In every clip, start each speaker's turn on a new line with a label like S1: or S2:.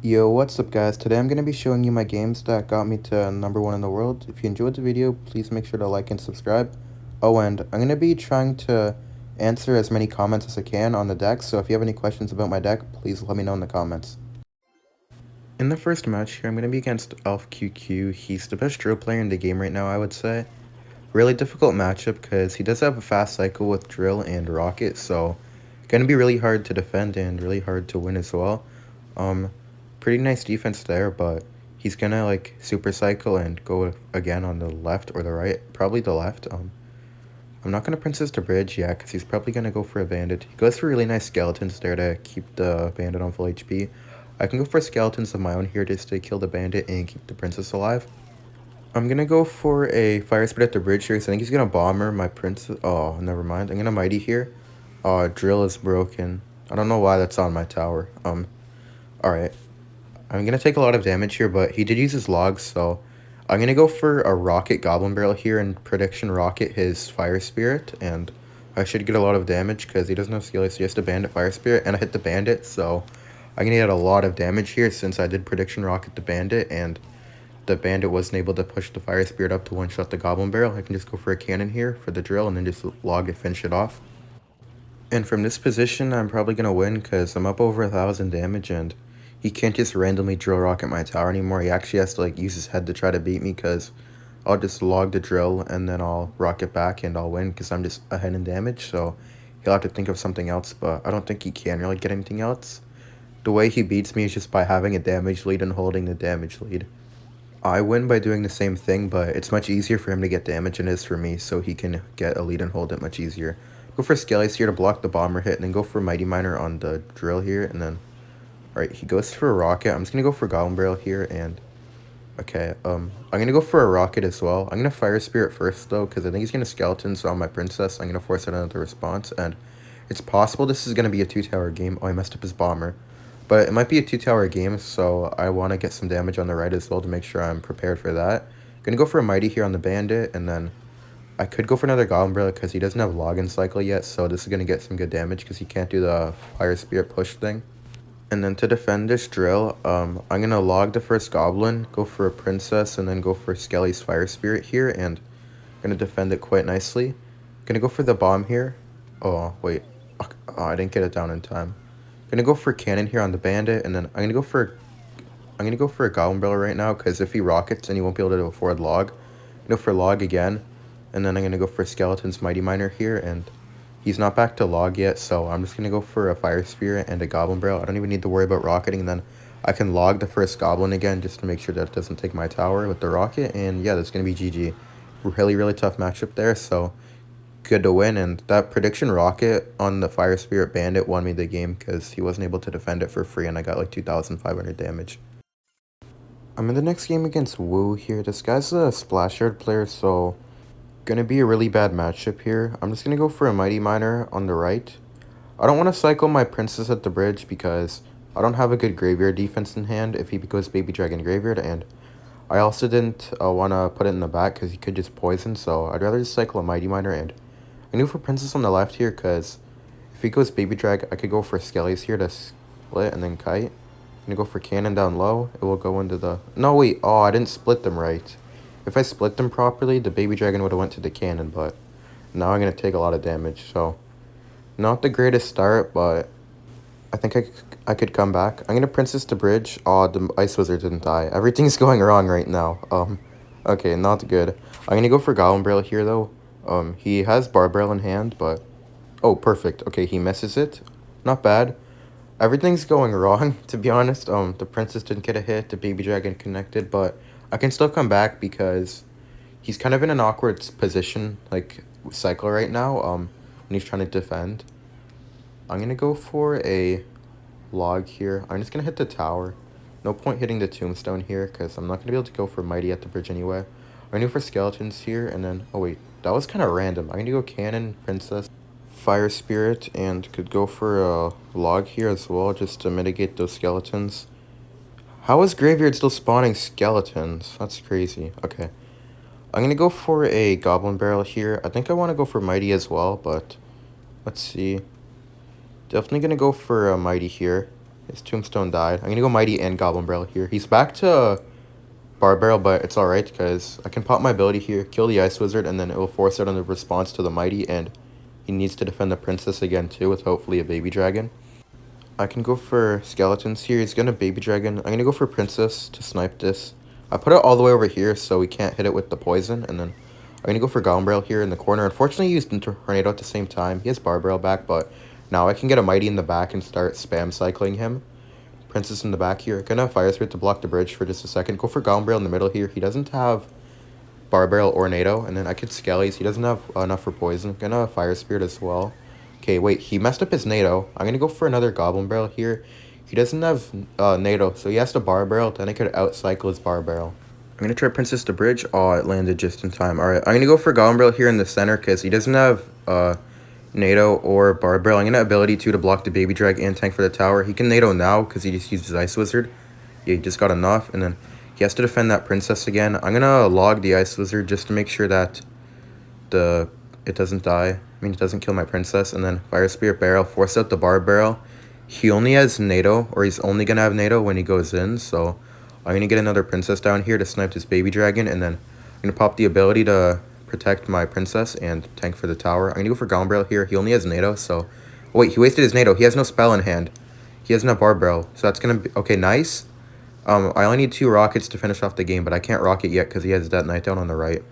S1: Yo, what's up guys? Today I'm going to be showing you my games that got me to number 1 in the world. If you enjoyed the video, please make sure to like and subscribe. Oh, and I'm going to be trying to answer as many comments as I can on the deck, so if you have any questions about my deck, please let me know in the comments. In the first match here, I'm going to be against Elf QQ. He's the best drill player in the game right now, I would say. Really difficult matchup because he does have a fast cycle with drill and rocket, so going to be really hard to defend and really hard to win as well. Um, Pretty nice defense there, but he's gonna like super cycle and go again on the left or the right, probably the left. I'm not gonna princess to bridge yet because he's probably gonna go for a bandit. He goes for really nice skeletons there to keep the bandit on full HP. I can go for skeletons of my own here just to kill the bandit and keep the princess alive. I'm gonna go for a fire spit at the bridge here, so I think he's gonna bomber my princess. Oh, never mind. I'm gonna mighty here. Drill is broken. I don't know why that's on my tower. Alright. I'm going to take a lot of damage here, but he did use his logs, so I'm going to go for a rocket goblin barrel here and prediction rocket his fire spirit, and I should get a lot of damage because he doesn't have skill, so he has to bandit fire spirit, and I hit the bandit, so I'm going to get a lot of damage here since I did prediction rocket the bandit, and the bandit wasn't able to push the fire spirit up to one-shot the goblin barrel. I can just go for a cannon here for the drill and then just log it, finish it off. And from this position, I'm probably going to win because I'm up over 1,000 damage and he can't just randomly drill rocket my tower anymore. He actually has to like use his head to try to beat me because I'll just log the drill and then I'll rocket back and I'll win because I'm just ahead in damage. So he'll have to think of something else, but I don't think he can really get anything else. The way he beats me is just by having a damage lead and holding the damage lead. I win by doing the same thing, but it's much easier for him to get damage than it is for me, so he can get a lead and hold it much easier. Go for Skellies here to block the bomber hit, and then go for Mighty Miner on the drill here, and then... Alright, he goes for a rocket. I'm just gonna go for Goblin Barrel here, and... Okay, I'm gonna go for a rocket as well. I'm gonna Fire Spirit first, though, because I think he's gonna Skeletons on my Princess. I'm gonna force another response, and... It's possible this is gonna be a 2-tower game. Oh, I messed up his bomber. But it might be a 2-tower game, so I want to get some damage on the right as well to make sure I'm prepared for that. Gonna go for a Mighty here on the Bandit, and then I could go for another Goblin Barrel because he doesn't have Login Cycle yet, so this is gonna get some good damage because he can't do the Fire Spirit push thing. And then to defend this drill, I'm gonna log the first Goblin, go for a Princess, and then go for Skelly's Fire Spirit here, and gonna defend it quite nicely. Gonna go for the bomb here. Oh, wait. Oh, I didn't get it down in time. Gonna go for cannon here on the bandit, and then I'm gonna go for a goblin barrel right now because if he rockets, then he won't be able to afford log. Go for log again, and then I'm gonna go for skeleton's mighty miner here, and he's not back to log yet, so I'm just gonna go for a fire spirit and a goblin barrel. I don't even need to worry about rocketing, and then I can log the first goblin again just to make sure that it doesn't take my tower with the rocket, and yeah, that's gonna be GG. Really tough matchup there, so good to win, and that prediction rocket on the fire spirit bandit won me the game because he wasn't able to defend it for free and I got like 2,500 damage. I'm in the next game against Woo here. This guy's a Splashard player, so gonna be a really bad matchup here. I'm just gonna go for a mighty miner on the right. I don't want to cycle my princess at the bridge because I don't have a good graveyard defense in hand if he goes baby dragon graveyard, and I also didn't want to put it in the back because he could just poison, so I'd rather just cycle a mighty miner. And I knew for princess on the left here because if he goes baby drag, I could go for skellies here to split and then kite. I'm gonna go for cannon down low. It will go into the... No, wait. Oh, I didn't split them right. If I split them properly, the baby dragon would have went to the cannon, but now I'm gonna take a lot of damage, so not the greatest start, but I think I could come back. I'm gonna princess to bridge. Oh, the ice wizard didn't die. Everything's going wrong right now. Okay, not good. I'm gonna go for goblin barrel here though. He has bar barrel in hand, but oh, perfect. Okay, he misses it. Not bad. Everything's going wrong, to be honest. The princess didn't get a hit. The baby dragon connected, but I can still come back because he's kind of in an awkward position, like cycle right now. When he's trying to defend. I'm gonna go for a log here. I'm just gonna hit the tower. No point hitting the tombstone here because I'm not gonna be able to go for mighty at the bridge anyway. I'm gonna go for skeletons here, and then oh wait, that was kind of random. I'm gonna go cannon, princess, fire spirit, and could go for a log here as well just to mitigate those skeletons. How is graveyard still spawning skeletons? That's crazy. Okay, I'm gonna go for a goblin barrel here. I think I want to go for mighty as well, but let's see. Definitely gonna go for a mighty here. His tombstone died. I'm gonna go Mighty and Goblin Barrel here. He's back to Bar Barrel, but it's alright because I can pop my ability here, kill the Ice Wizard, and then it will force out on the response to the Mighty, and he needs to defend the Princess again too with hopefully a Baby Dragon. I can go for Skeletons here. He's gonna Baby Dragon. I'm gonna go for Princess to snipe this. I put it all the way over here so we can't hit it with the poison, and then I'm gonna go for Goblin Barrel here in the corner. Unfortunately, he used Tornado at the same time. He has Bar Barrel back, but now I can get a Mighty in the back and start spam cycling him. Princess in the back here. Gonna Fire Spirit to block the bridge for just a second. Go for Goblin Barrel in the middle here. He doesn't have Bar Barrel or NATO, and then I could Skellies. He doesn't have enough for poison. Gonna Fire Spirit as well. Okay, wait, he messed up his NATO. I'm gonna go for another Goblin Barrel here. He doesn't have NATO, so he has to Bar Barrel, then I could outcycle his Bar Barrel. I'm gonna try Princess to bridge. Oh, it landed just in time. Alright, I'm gonna go for Goblin Barrel here in the center, because he doesn't have NATO or Bar Barrel. I'm gonna ability 2 to block the Baby Drag and tank for the tower. He can NATO now, because he just used his Ice Wizard. Yeah, he just got enough, and then he has to defend that Princess again. I'm gonna log the Ice Wizard just to make sure that it doesn't die. I mean, it doesn't kill my Princess. And then Fire Spirit Barrel, force out the Bar Barrel. He only has NATO, or he's only gonna have NATO when he goes in. So I'm gonna get another Princess down here to snipe this Baby Dragon, and then I'm gonna pop the ability to protect my Princess and tank for the tower. I'm gonna go for Goblin Barrel here. He only has NATO, so wait, he wasted his NATO. He has no spell in hand. He has no Bar Barrel, so that's gonna be okay. Nice. I only need 2 rockets to finish off the game, but I can't rocket yet because he has that Night Down on the right.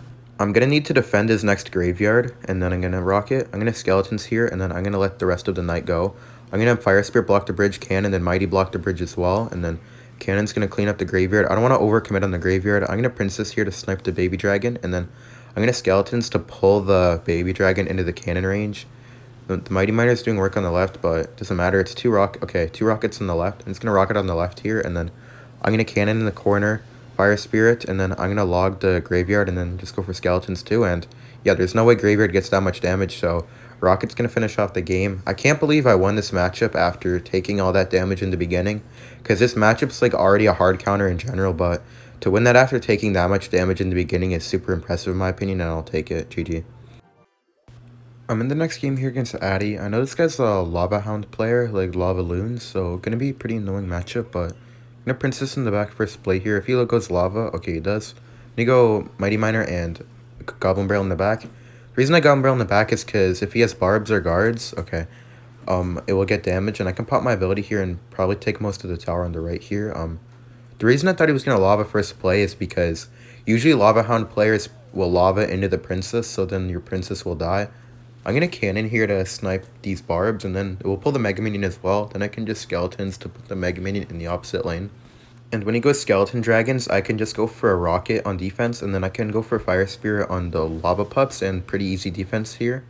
S1: I'm going to need to defend his next graveyard, and then I'm going to rocket. I'm going to Skeletons here, and then I'm going to let the rest of the night go. I'm going to Fire Spirit block the bridge, Cannon, and Mighty block the bridge as well, and then Cannon's going to clean up the graveyard. I don't want to overcommit on the graveyard. I'm going to Princess here to snipe the Baby Dragon, and then I'm going to Skeletons to pull the Baby Dragon into the cannon range. The Mighty Miner is doing work on the left, but it doesn't matter. It's 2 rockets on the left. I'm just going to rocket on the left here, and then I'm going to Cannon in the corner, Fire Spirit, and then I'm going to log the Graveyard, and then just go for Skeletons too. And yeah, there's no way Graveyard gets that much damage, so Rocket's going to finish off the game. I can't believe I won this matchup after taking all that damage in the beginning, because this matchup's like already a hard counter in general, but to win that after taking that much damage in the beginning is super impressive in my opinion, and I'll take it. GG. I'm in the next game here against Addy. I know this guy's a Lava Hound player, like Lava Loons, so gonna be a pretty annoying matchup, but I'm gonna Princess in the back first play here. If he goes Lava, okay, he does. I'm gonna go Mighty Miner and Goblin Barrel in the back. The reason I Goblin Barrel in the back is because if he has Barbs or Guards, okay, it will get damage, and I can pop my ability here and probably take most of the tower on the right here. The reason I thought he was gonna Lava first play is because usually Lava Hound players will Lava into the Princess, so then your Princess will die. I'm going to Cannon here to snipe these Barbs, and then it will pull the Mega Minion as well. Then I can just Skeletons to put the Mega Minion in the opposite lane. And when he goes Skeleton Dragons, I can just go for a Rocket on defense, and then I can go for Fire Spirit on the Lava Pups, and pretty easy defense here.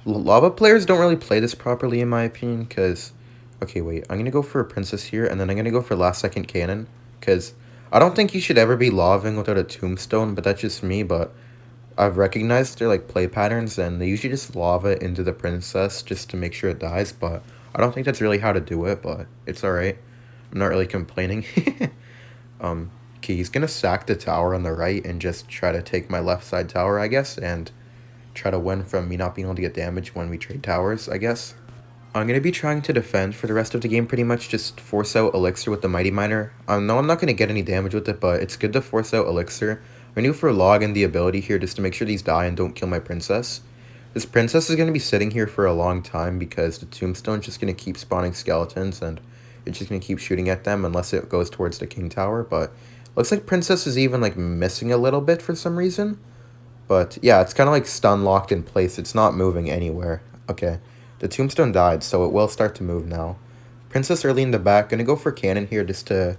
S1: Lava players don't really play this properly in my opinion, because... Okay, wait, I'm going to go for a Princess here, and then I'm going to go for last second Cannon, because I don't think you should ever be Laving without a Tombstone, but that's just me, but I've recognized their like play patterns, and they usually just Lava into the Princess just to make sure it dies, but I don't think that's really how to do it, but it's alright. I'm not really complaining. Okay, he's gonna sack the tower on the right and just try to take my left side tower, I guess, and try to win from me not being able to get damage when we trade towers, I guess. I'm going to be trying to defend for the rest of the game, pretty much just force out Elixir with the Mighty Miner. No, I'm not going to get any damage with it, but it's good to force out Elixir. I'm going to go for Log and the ability here just to make sure these die and don't kill my Princess. This Princess is going to be sitting here for a long time because the Tombstone's just going to keep spawning Skeletons, and it's just going to keep shooting at them unless it goes towards the King Tower. But looks like Princess is even like missing a little bit for some reason. But yeah, it's kind of like stun locked in place. It's not moving anywhere. Okay. The Tombstone died, so it will start to move now. Princess early in the back. Gonna go for Cannon here just to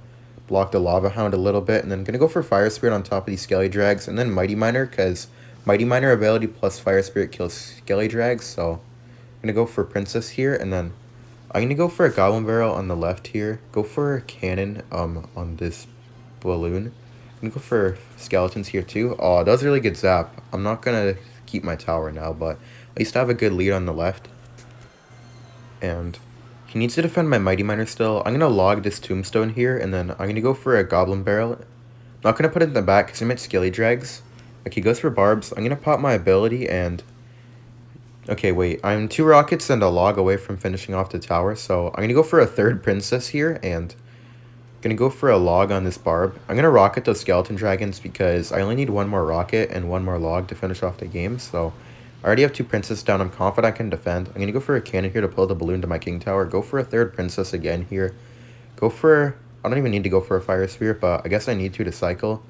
S1: block the Lava Hound a little bit. And then gonna go for Fire Spirit on top of these Skelly Drags. And then Mighty Miner, because Mighty Miner ability plus Fire Spirit kills Skelly Drags. So I'm gonna go for Princess here. And then I'm gonna go for a Goblin Barrel on the left here. Go for a Cannon on this balloon. I'm gonna go for Skeletons here too. Oh, that was a really good zap. I'm not gonna keep my tower now, but at least I have a good lead on the left. And he needs to defend my Mighty Miner still. I'm going to log this Tombstone here, and then I'm going to go for a Goblin Barrel. I'm not going to put it in the back because I meant Skelly Drags. Like, he goes for Barbs. I'm going to pop my ability, and Okay, wait, I'm 2 rockets and a log away from finishing off the tower, so I'm gonna go for a third princess here, and gonna go for a log on this barb. I'm gonna rocket those skeleton dragons because I only need 1 more rocket and 1 more log to finish off the game, so I already have 2 princesses down. I'm confident I can defend. I'm gonna go for a cannon here to pull the balloon to my king tower. Go for a third princess again here. Go for... I don't even need to go for a fire spirit, but I guess I need to cycle.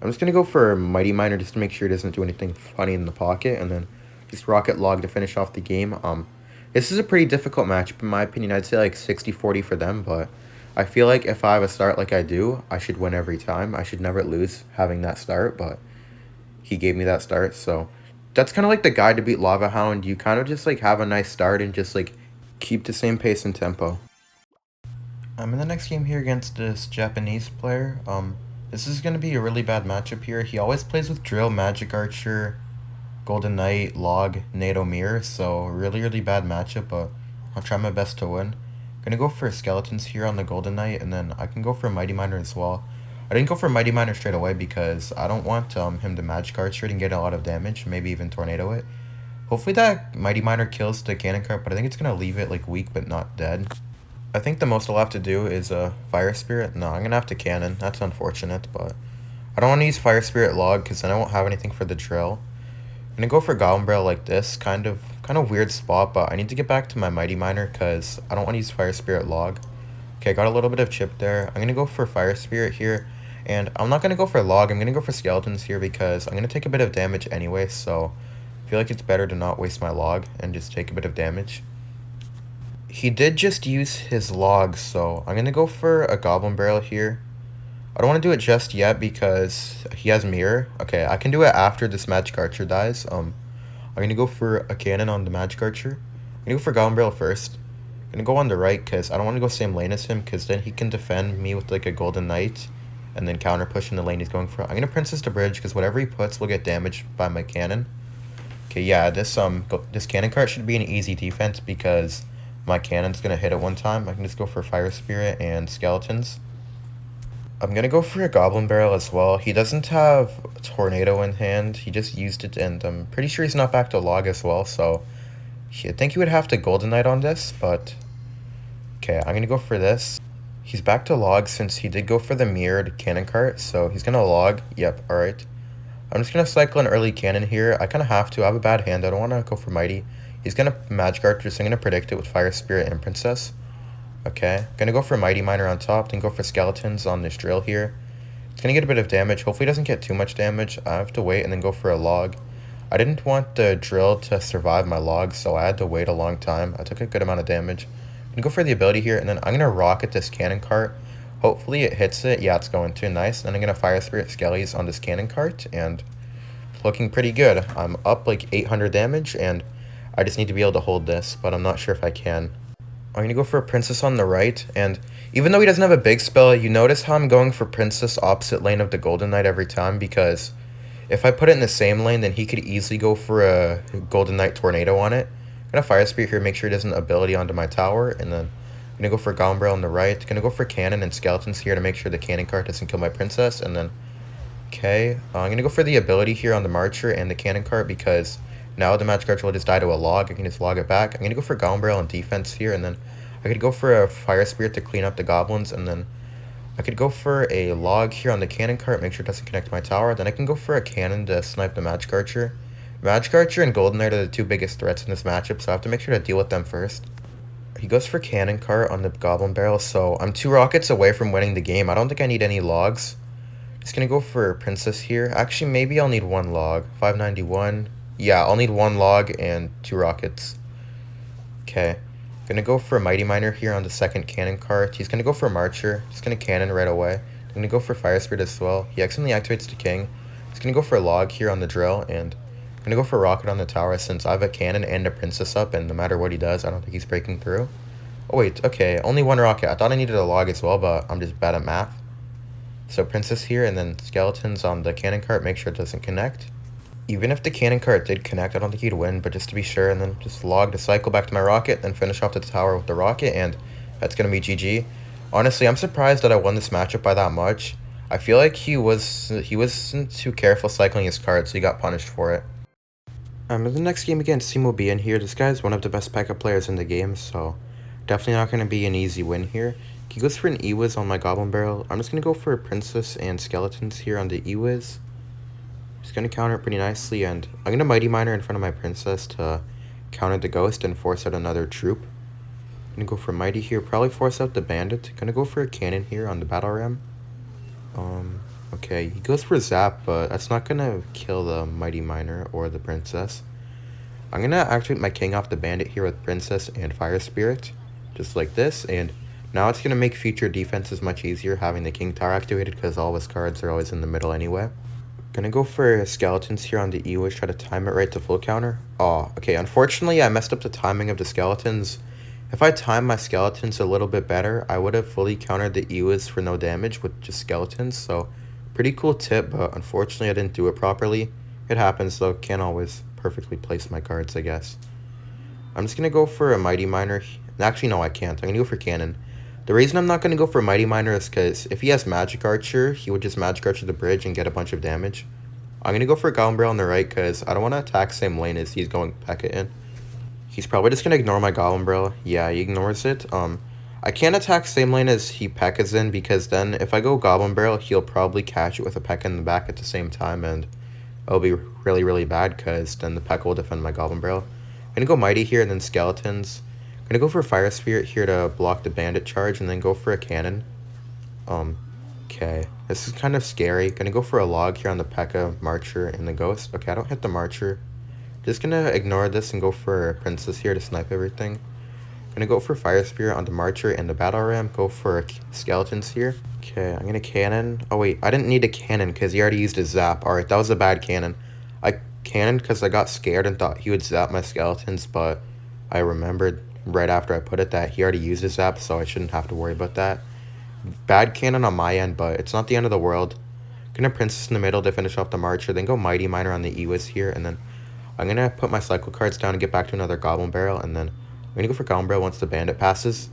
S1: I'm just gonna go for Mighty Miner just to make sure it doesn't do anything funny in the pocket, and then just rocket log to finish off the game. This is a pretty difficult matchup in my opinion. I'd say like 60-40 for them, but I feel like if I have a start like I do, I should win every time. I should never lose having that start, but he gave me that start, so that's kind of like the guide to beat Lava Hound. You kind of just like have a nice start and just like keep the same pace and tempo. I'm in the next game here against this Japanese player. This is going to be a really bad matchup here. He always plays with Drill, Magic Archer, Golden Knight, Log, NATO Mirror, so really bad matchup, but I'll try my best to win. Gonna go for Skeletons here on the Golden Knight, and then I can go for Mighty Miner as well. I didn't go for Mighty Miner straight away because I don't want him to Magic Archer and get a lot of damage, maybe even Tornado it. Hopefully that Mighty Miner kills the Cannon Cart, but I think it's gonna leave it like weak but not dead. I think the most I'll have to do is a Fire Spirit. No, I'm gonna have to Cannon. That's unfortunate, but I don't want to use Fire Spirit Log because then I won't have anything for the drill. I'm gonna go for Goblin Barrel like this, kind of weird spot, but I need to get back to my Mighty Miner because I don't want to use Fire Spirit Log. Okay, I got a little bit of chip there. I'm gonna go for Fire Spirit here, and I'm not gonna go for Log. I'm gonna go for Skeletons here because I'm gonna take a bit of damage anyway, so I feel like it's better to not waste my Log and just take a bit of damage. He did just use his Log, so I'm gonna go for a Goblin Barrel here. I don't want to do it just yet because he has Mirror. Okay, I can do it after this Magic Archer dies. I'm going to go for a Cannon on the Magic Archer. I'm going to go for Goblin Barrel first. I'm going to go on the right because I don't want to go same lane as him because then he can defend me with like a Golden Knight and then counter push in the lane he's going for. I'm going to Princess to Bridge because whatever he puts will get damaged by my Cannon. Okay, yeah, this Cannon Cart should be an easy defense because my Cannon's going to hit it one time. I can just go for Fire Spirit and Skeletons. I'm gonna go for a Goblin Barrel as well. He doesn't have a Tornado in hand. He just used it, and I'm pretty sure he's not back to Log as well, so I think he would have to Golden Knight on this, but okay, I'm gonna go for this. He's back to Log since he did go for the mirrored Cannon Cart, so he's gonna Log. Yep, alright. I'm just gonna cycle an early Cannon here. I kind of have to. I have a bad hand. I don't want to go for Mighty. He's gonna Magic Archer, so I'm gonna predict it with Fire Spirit and Princess. Okay, gonna go for Mighty Miner on top, then go for Skeletons on this drill here. It's gonna get a bit of damage. Hopefully it doesn't get too much damage. I have to wait and then go for a log. I didn't want the drill to survive my log, so I had to wait a long time. I took a good amount of damage. I'm gonna go for the ability here, and then I'm gonna rocket this Cannon Cart. Hopefully it hits it. Yeah, it's going to. Nice. Then I'm gonna Fire Spirit Skellies on this Cannon Cart, and it's looking pretty good. I'm up like 800 damage, and I just need to be able to hold this, but I'm not sure if I can. I'm going to go for a Princess on the right, and even though he doesn't have a big spell, you notice how I'm going for Princess opposite lane of the Golden Knight every time, because if I put it in the same lane, then he could easily go for a Golden Knight Tornado on it. I'm going to Fire Spirit here, make sure he doesn't ability onto my tower, and then I'm going to go for Goblin Barrel on the right. Going to go for Cannon and Skeletons here to make sure the Cannon Cart doesn't kill my Princess, and then, okay, I'm going to go for the ability here on the Marcher and the Cannon Cart, because now the Magic Archer will just die to a log. I can just log it back. I'm going to go for Goblin Barrel on defense here, and then I could go for a Fire Spirit to clean up the goblins, and then I could go for a log here on the Cannon Cart, make sure it doesn't connect to my tower. Then I can go for a Cannon to snipe the Magic Archer. Magic Archer and Golden Knight are the 2 biggest threats in this matchup, so I have to make sure to deal with them first. He goes for Cannon Cart on the Goblin Barrel, so I'm 2 rockets away from winning the game. I don't think I need any logs. Just going to go for Princess here. Actually, maybe I'll need 1 log. 591. Yeah, I'll need 1 log and 2 rockets. Okay. Gonna go for a Mighty Miner here on the second Cannon Cart. He's gonna go for a Marcher. He's gonna Cannon right away. I'm gonna go for Fire Spirit as well. He accidentally activates the King. He's gonna go for a log here on the drill, and I'm gonna go for a rocket on the tower since I have a Cannon and a Princess up, and no matter what he does, I don't think he's breaking through. Oh wait, okay, only 1 rocket. I thought I needed a log as well, but I'm just bad at math. So Princess here, and then Skeletons on the Cannon Cart, make sure it doesn't connect. Even if the Cannon Cart did connect, I don't think he'd win, but just to be sure, and then just log to cycle back to my rocket, then finish off the tower with the rocket, and that's going to be GG. Honestly, I'm surprised that I won this matchup by that much. I feel like he wasn't too careful cycling his card, so he got punished for it. In the next game against Simo B in here, this guy's one of the best Pekka players in the game, so definitely not going to be an easy win here. He goes for an E-Wiz on my Goblin Barrel. I'm just going to go for a Princess and Skeletons here on the E-Wiz. He's going to counter it pretty nicely, and I'm going to Mighty Miner in front of my Princess to counter the Ghost and force out another troop. I'm going to go for Mighty here, probably force out the Bandit. Going to go for a Cannon here on the Battle Ram. Okay, he goes for Zap, but that's not going to kill the Mighty Miner or the Princess. I'm going to activate my King off the Bandit here with Princess and Fire Spirit, just like this, and now it's going to make future defenses much easier having the King Tower activated because all of his cards are always in the middle anyway. Gonna go for Skeletons here on the E-Wish, try to time it right to full counter. Oh, okay, unfortunately I messed up the timing of the Skeletons. If I timed my Skeletons a little bit better, I would have fully countered the E-Wiz for no damage with just Skeletons, so pretty cool tip, but unfortunately I didn't do it properly. It happens though, can't always perfectly place my cards, I guess. I'm just gonna go for a Mighty Miner. Actually, no, I can't. I'm gonna go for Cannon. The reason I'm not gonna go for Mighty Miner is because if he has Magic Archer, he would just Magic Archer the bridge and get a bunch of damage. I'm gonna go for Goblin Barrel on the right because I don't want to attack same lane as he's going Pekka in. He's probably just gonna ignore my Goblin Barrel. Yeah, he ignores it. I can't attack same lane as he Pekka's in because then if I go Goblin Barrel, he'll probably catch it with a Pekka in the back at the same time, and it'll be really, really bad because then the Pekka will defend my Goblin Barrel. I'm gonna go Mighty here and then Skeletons. I'm gonna go for Fire Spirit here to block the Bandit charge and then go for a Cannon. Okay. This is kind of scary. Gonna go for a Log here on the Pekka, Marcher, and the Ghost. Okay, I don't hit the Marcher. Just gonna ignore this and go for a Princess here to snipe everything. Gonna go for Fire Spirit on the Marcher and the Battle Ram. Go for Skeletons here. Okay, I'm gonna Cannon. Oh wait, I didn't need a Cannon because he already used his Zap. Alright, that was a bad Cannon. I Cannoned because I got scared and thought he would Zap my Skeletons, but I remembered right after I put it that he already used his Zap, so I shouldn't have to worry about that. Bad Cannon on my end, but it's not the end of the world. Gonna Princess in the middle to finish off the Marcher, then go Mighty Miner on the E-Wiz here, and then I'm gonna put my cycle cards down and get back to another Goblin Barrel, and then I'm gonna go for Goblin Barrel once the Bandit passes.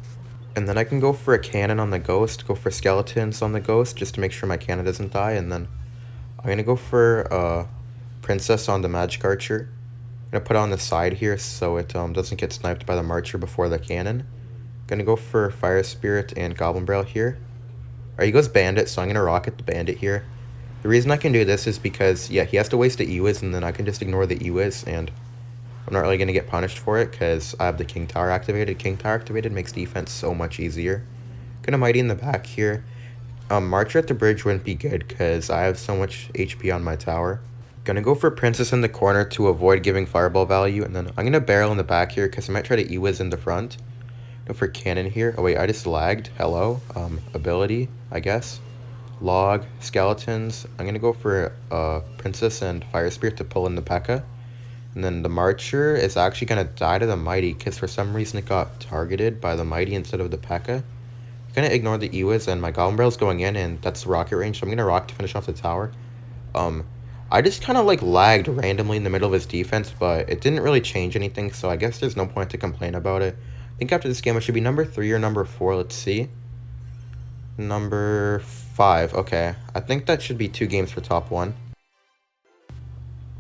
S1: And then I can go for a Cannon on the Ghost, go for Skeletons on the Ghost, just to make sure my Cannon doesn't die, and then I'm gonna go for Princess on the Magic Archer. I'm gonna put it on the side here so it doesn't get sniped by the Marcher before the Cannon. Gonna go for Fire Spirit and Goblin Barrel here. Alright, he goes Bandit, so I'm gonna Rocket the Bandit here. The reason I can do this is because, yeah, he has to waste the E-Wiz, and then I can just ignore the E-Wiz, and I'm not really gonna get punished for it, because I have the King Tower activated. King Tower activated makes defense so much easier. Gonna Mighty in the back here. Marcher at the bridge wouldn't be good, because I have so much HP on my tower. Gonna go for Princess in the corner to avoid giving Fireball value, and then I'm gonna Barrel in the back here, because I might try to E-Wiz in the front. Go for Cannon here. Oh wait, I just lagged. Hello. Ability, I guess. Log, Skeletons. I'm gonna go for Princess and Fire Spirit to pull in the Pekka. And then the Marcher is actually gonna die to the Mighty because for some reason it got targeted by the Mighty instead of the Pekka. I'm gonna ignore the E-Wiz and my Goblin Barrel's going in, and that's rocket range, so I'm gonna rock to finish off the tower. I just kind of like lagged randomly in the middle of his defense, but it didn't really change anything, so I guess there's no point to complain about it. I think after this game it should be number 3 or number 4. Let's see. Number 5. Okay. I think that should be 2 games for top 1.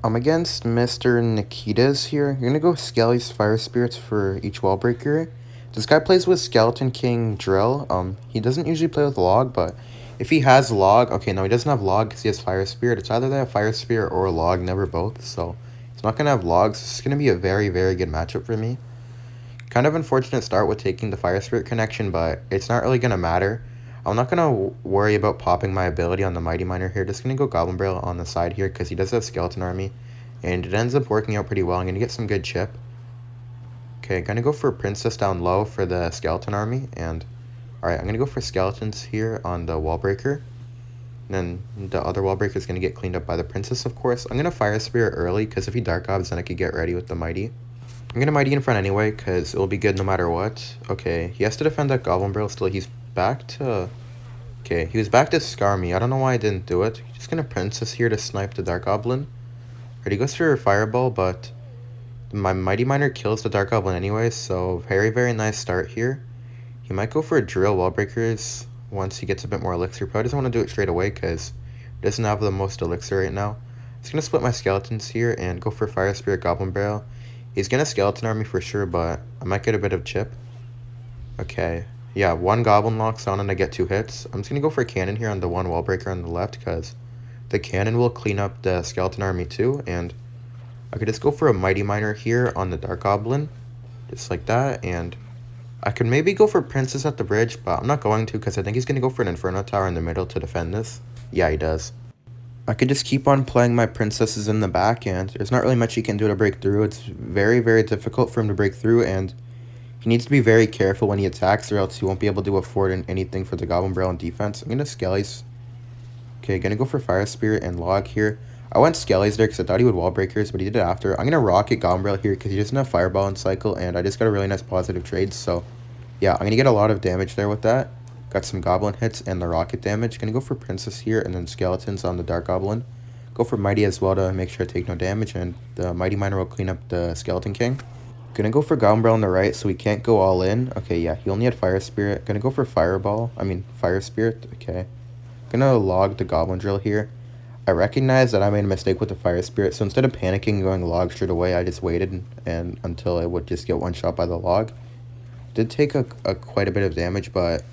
S1: I'm against Mr. Nikitas here. You're gonna go Skelly's Fire Spirits for each wall breaker. This guy plays with Skeleton King Drill. He doesn't usually play with Log, but if he has Log, okay, no, he doesn't have Log because he has Fire Spirit. It's either they have Fire Spirit or Log, never both. So he's not gonna have Logs. This is gonna be a very, very good matchup for me. Kind of unfortunate start with taking the Fire Spirit connection, but it's not really gonna matter. I'm not gonna worry about popping my ability on the Mighty Miner here. Just gonna go Goblin Barrel on the side here because he does have Skeleton Army, and it ends up working out pretty well. I'm gonna get some good chip. Okay, gonna go for Princess down low for the Skeleton Army, and alright, I'm gonna go for Skeletons here on the Wall Breaker. And then the other Wall Breaker is gonna get cleaned up by the Princess, of course. I'm gonna Fire Spirit early because if he Dark Gobs, then I could get ready with the Mighty. I'm gonna Mighty in front anyway because it'll be good no matter what. Okay, he has to defend that Goblin Barrel still. He's back to... Okay, he was back to Scar me. I don't know why I didn't do it. Just gonna Princess here to snipe the Dark Goblin. Alright, he goes for a Fireball, but my Mighty Miner kills the Dark Goblin anyway, so very, very nice start here. He might go for a Drill Wall Breakers once he gets a bit more Elixir, but I doesn't want to do it straight away because he doesn't have the most Elixir right now. Just gonna split my skeletons here and go for Fire Spirit Goblin Barrel. He's gonna skeleton army for sure, but I might get a bit of chip. Okay, yeah, one goblin locks on and I get 2 hits. I'm just gonna go for a cannon here on the one wall breaker on the left because the cannon will clean up the skeleton army too, and I could just go for a mighty miner here on the dark goblin, just like that, and I could maybe go for princess at the bridge, but I'm not going to because I think he's gonna go for an inferno tower in the middle to defend this. Yeah, he does. I could just keep on playing my princesses in the back, and there's not really much he can do to break through. It's very, very difficult for him to break through, and he needs to be very careful when he attacks, or else he won't be able to afford anything for the Goblin Barrel in defense. I'm going to Skellies. Okay, going to go for Fire Spirit and Log here. I went Skellies there because I thought he would Wall Breakers, but he did it after. I'm going to Rocket Goblin Barrel here because he doesn't have Fireball in cycle, and I just got a really nice positive trade, so yeah, I'm going to get a lot of damage there with that. Got some Goblin hits and the Rocket damage. Going to go for Princess here, and then Skeletons on the Dark Goblin. Go for Mighty as well to make sure I take no damage, and the Mighty Miner will clean up the Skeleton King. Gonna go for Goblin Barrel on the right so he can't go all in. Okay, yeah, he only had Fire Spirit. Gonna go for Fire Spirit. Okay. Gonna log the Goblin Drill here. I recognize that I made a mistake with the Fire Spirit, so instead of panicking and going log straight away, I just waited and until it would just get one shot by the log. Did take quite a bit of damage, but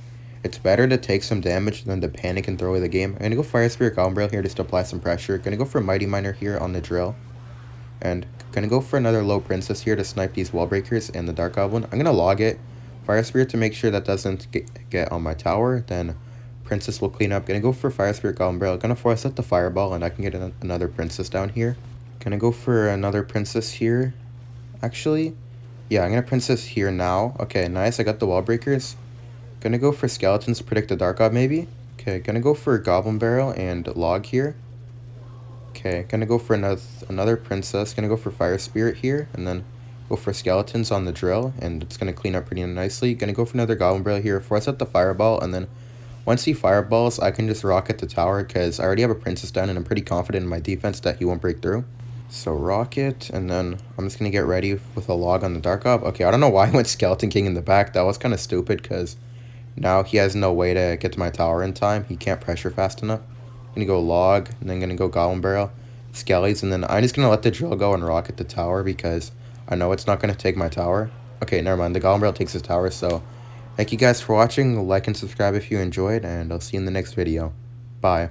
S1: it's better to take some damage than to panic and throw away the game. I'm gonna go Fire Spirit Goblin Barrel here just to apply some pressure. Gonna go for Mighty Miner here on the drill. And gonna go for another low princess here to snipe these wall breakers and the dark goblin. I'm gonna log it. Fire Spirit to make sure that doesn't get on my tower. Then princess will clean up. Gonna go for Fire Spirit Goblin Barrel. Gonna force out the fireball and I can get another princess down here. Gonna go for another princess here. Actually, yeah, I'm gonna princess here now. Okay, nice. I got the wall breakers. Gonna go for skeletons to predict the dark god maybe. Okay, gonna go for Goblin Barrel and log here. Okay, gonna go for another princess. Gonna go for Fire Spirit here, and then go for skeletons on the drill, and it's gonna clean up pretty nicely. Gonna go for another Goblin Barrel here, force out the fireball, and then once he fireballs, I can just rocket the tower because I already have a princess down, and I'm pretty confident in my defense that he won't break through. So rocket, and then I'm just gonna get ready with a log on the Dark Gob. Okay, I don't know why I went Skeleton King in the back. That was kind of stupid because now he has no way to get to my tower in time. He can't pressure fast enough. Gonna go log, and then gonna go Goblin Barrel, Skellies, and then I'm just gonna let the drill go and rocket the tower because I know it's not gonna take my tower. Okay, never mind. The Goblin Barrel takes his tower, so thank you guys for watching. Like and subscribe if you enjoyed, and I'll see you in the next video. Bye.